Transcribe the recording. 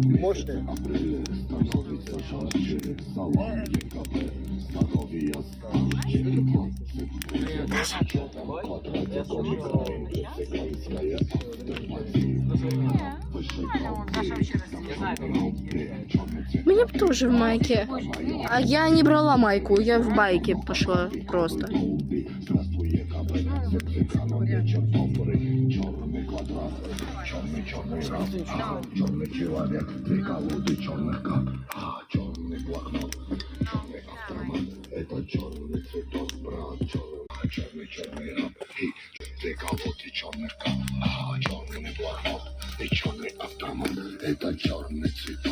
Мощный. Мне бы тоже в майке. А я не брала майку, я в байке пошла просто. Черный человек, три колоды черных карт, черный блокнот, черный автомат. Это черный цветок, брат, черный раб. И три колоды черных карт, черный блокнот и черный автомат. Это черный цветок.